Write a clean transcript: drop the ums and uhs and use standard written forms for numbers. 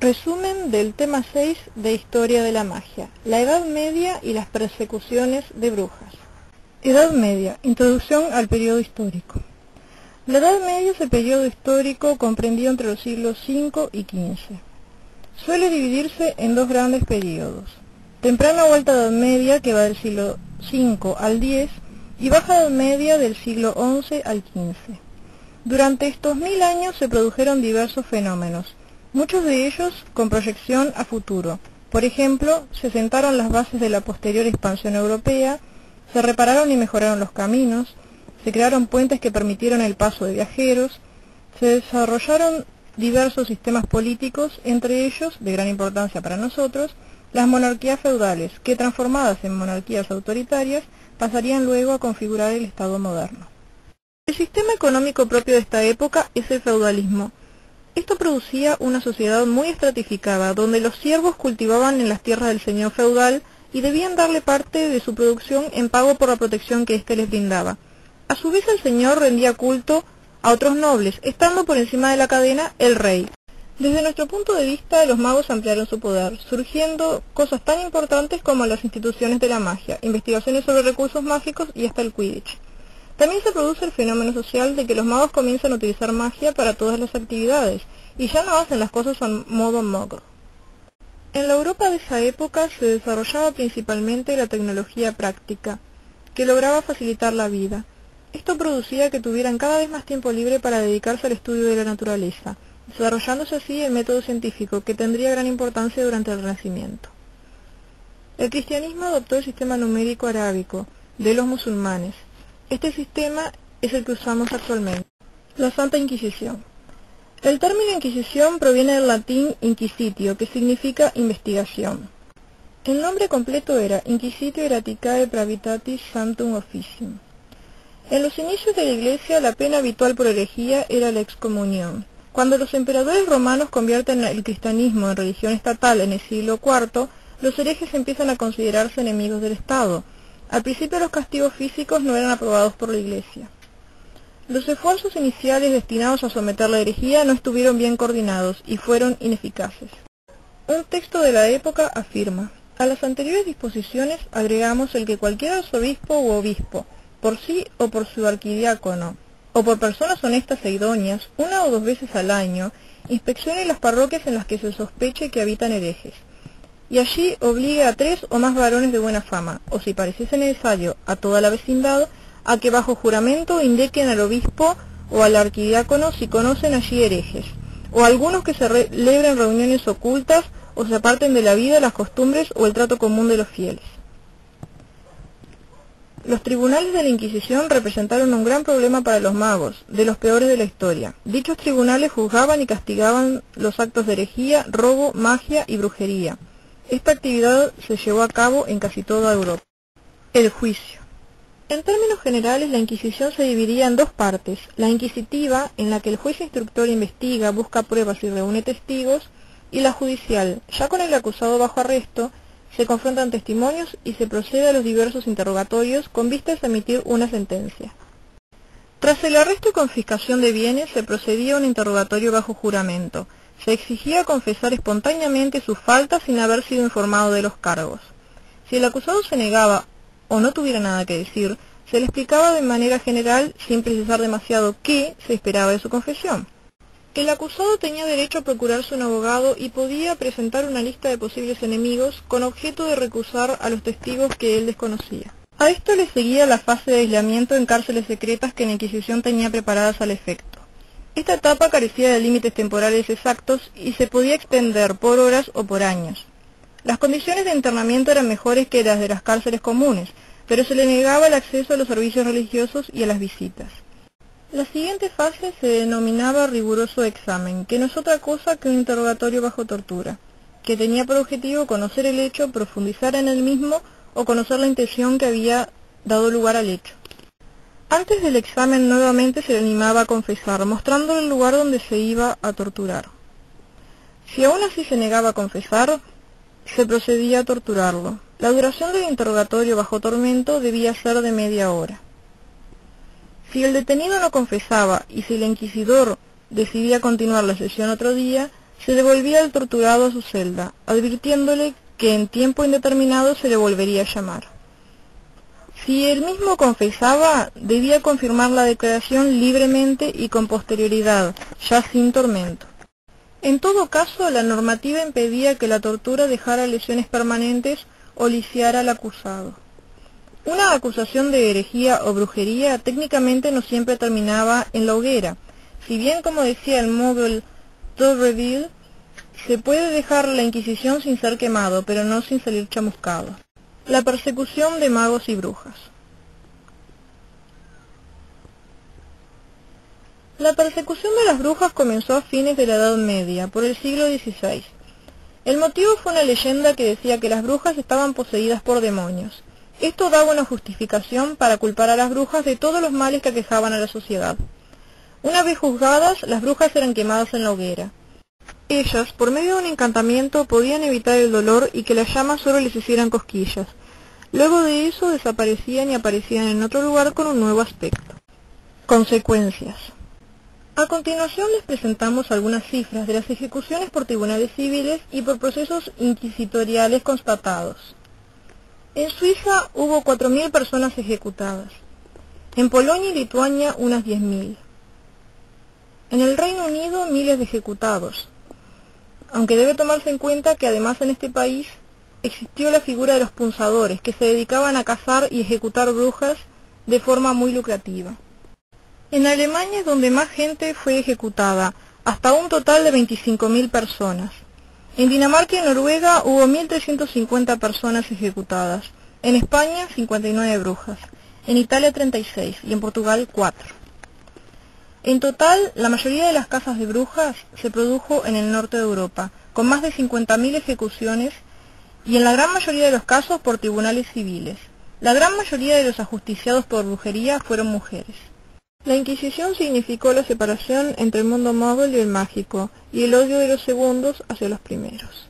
Resumen del tema 6 de Historia de la Magia, la Edad Media y las persecuciones de brujas. Edad Media, introducción al periodo histórico. La Edad Media es el periodo histórico comprendido entre los siglos V y XV. Suele dividirse en dos grandes periodos: temprana o alta Edad Media, que va del siglo V al X, y baja Edad Media del siglo XI al XV. Durante estos 1000 años se produjeron diversos fenómenos, muchos de ellos con proyección a futuro. Por ejemplo, se sentaron las bases de la posterior expansión europea, se repararon y mejoraron los caminos, se crearon puentes que permitieron el paso de viajeros, se desarrollaron diversos sistemas políticos, entre ellos, de gran importancia para nosotros, las monarquías feudales, que transformadas en monarquías autoritarias, pasarían luego a configurar el Estado moderno. El sistema económico propio de esta época es el feudalismo. Esto producía una sociedad muy estratificada, donde los siervos cultivaban en las tierras del señor feudal y debían darle parte de su producción en pago por la protección que éste les brindaba. A su vez, el señor rendía culto a otros nobles, estando por encima de la cadena el rey. Desde nuestro punto de vista, los magos ampliaron su poder, surgiendo cosas tan importantes como las instituciones de la magia, investigaciones sobre recursos mágicos y hasta el Quidditch. También se produce el fenómeno social de que los magos comienzan a utilizar magia para todas las actividades, y ya no hacen las cosas a modo muggle. En la Europa de esa época se desarrollaba principalmente la tecnología práctica, que lograba facilitar la vida. Esto producía que tuvieran cada vez más tiempo libre para dedicarse al estudio de la naturaleza, desarrollándose así el método científico, que tendría gran importancia durante el Renacimiento. El cristianismo adoptó el sistema numérico arábico de los musulmanes. Este sistema es el que usamos actualmente. La Santa Inquisición. El término Inquisición proviene del latín inquisitio, que significa investigación. El nombre completo era Inquisitio Hereticae Pravitatis Sanctum Officium. En los inicios de la Iglesia, la pena habitual por herejía era la excomunión. Cuando los emperadores romanos convierten el cristianismo en religión estatal en el siglo IV, los herejes empiezan a considerarse enemigos del Estado. Al principio los castigos físicos no eran aprobados por la Iglesia. Los esfuerzos iniciales destinados a someter la herejía no estuvieron bien coordinados y fueron ineficaces. Un texto de la época afirma: a las anteriores disposiciones agregamos el que cualquier arzobispo u obispo, por sí o por su arquidiácono, o por personas honestas e idóneas, 1 o 2 veces al año, inspeccione las parroquias en las que se sospeche que habitan herejes, y allí obligue a 3 o más varones de buena fama, o si pareciese necesario, a toda la vecindad, a que bajo juramento indiquen al obispo o al arquidiácono si conocen allí herejes, o algunos que celebren reuniones ocultas o se aparten de la vida, las costumbres o el trato común de los fieles. Los tribunales de la Inquisición representaron un gran problema para los magos, de los peores de la historia. Dichos tribunales juzgaban y castigaban los actos de herejía, robo, magia y brujería. Esta actividad se llevó a cabo en casi toda Europa. El juicio. En términos generales, la Inquisición se dividía en dos partes: la inquisitiva, en la que el juez instructor investiga, busca pruebas y reúne testigos, y la judicial, ya con el acusado bajo arresto, se confrontan testimonios y se procede a los diversos interrogatorios con vistas a emitir una sentencia. Tras el arresto y confiscación de bienes, se procedía a un interrogatorio bajo juramento. Se exigía confesar espontáneamente sus faltas sin haber sido informado de los cargos. Si el acusado se negaba o no tuviera nada que decir, se le explicaba de manera general, sin precisar demasiado, qué se esperaba de su confesión. El acusado tenía derecho a procurarse un abogado y podía presentar una lista de posibles enemigos con objeto de recusar a los testigos que él desconocía. A esto le seguía la fase de aislamiento en cárceles secretas que la Inquisición tenía preparadas al efecto. Esta etapa carecía de límites temporales exactos y se podía extender por horas o por años. Las condiciones de internamiento eran mejores que las de las cárceles comunes, pero se le negaba el acceso a los servicios religiosos y a las visitas. La siguiente fase se denominaba riguroso examen, que no es otra cosa que un interrogatorio bajo tortura, que tenía por objetivo conocer el hecho, profundizar en el mismo o conocer la intención que había dado lugar al hecho. Antes del examen nuevamente se le animaba a confesar, mostrándole el lugar donde se iba a torturar. Si aún así se negaba a confesar, se procedía a torturarlo. La duración del interrogatorio bajo tormento debía ser de media hora. Si el detenido no confesaba y si el inquisidor decidía continuar la sesión otro día, se devolvía al torturado a su celda, advirtiéndole que en tiempo indeterminado se le volvería a llamar. Si él mismo confesaba, debía confirmar la declaración libremente y con posterioridad, ya sin tormento. En todo caso, la normativa impedía que la tortura dejara lesiones permanentes o lisiara al acusado. Una acusación de herejía o brujería técnicamente no siempre terminaba en la hoguera, si bien, como decía el mogol D'Urberville, se puede dejar la Inquisición sin ser quemado, pero no sin salir chamuscado. La persecución de magos y brujas. La persecución de las brujas comenzó a fines de la Edad Media, por el siglo XVI. El motivo fue una leyenda que decía que las brujas estaban poseídas por demonios. Esto daba una justificación para culpar a las brujas de todos los males que aquejaban a la sociedad. Una vez juzgadas, las brujas eran quemadas en la hoguera. Ellas, por medio de un encantamiento, podían evitar el dolor y que las llamas solo les hicieran cosquillas. Luego de eso desaparecían y aparecían en otro lugar con un nuevo aspecto. Consecuencias. A continuación les presentamos algunas cifras de las ejecuciones por tribunales civiles y por procesos inquisitoriales constatados. En Suiza hubo 4.000 personas ejecutadas. En Polonia y Lituania unas 10.000. En el Reino Unido miles de ejecutados. Aunque debe tomarse en cuenta que además en este país existió la figura de los punzadores, que se dedicaban a cazar y ejecutar brujas de forma muy lucrativa. En Alemania es donde más gente fue ejecutada, hasta un total de 25.000 personas. En Dinamarca y Noruega hubo 1.350 personas ejecutadas. En España, 59 brujas. En Italia, 36. Y en Portugal, 4. En total, la mayoría de las casas de brujas se produjo en el norte de Europa, con más de 50.000 ejecuciones, y en la gran mayoría de los casos por tribunales civiles. La gran mayoría de los ajusticiados por brujería fueron mujeres. La Inquisición significó la separación entre el mundo mogol y el mágico, y el odio de los segundos hacia los primeros.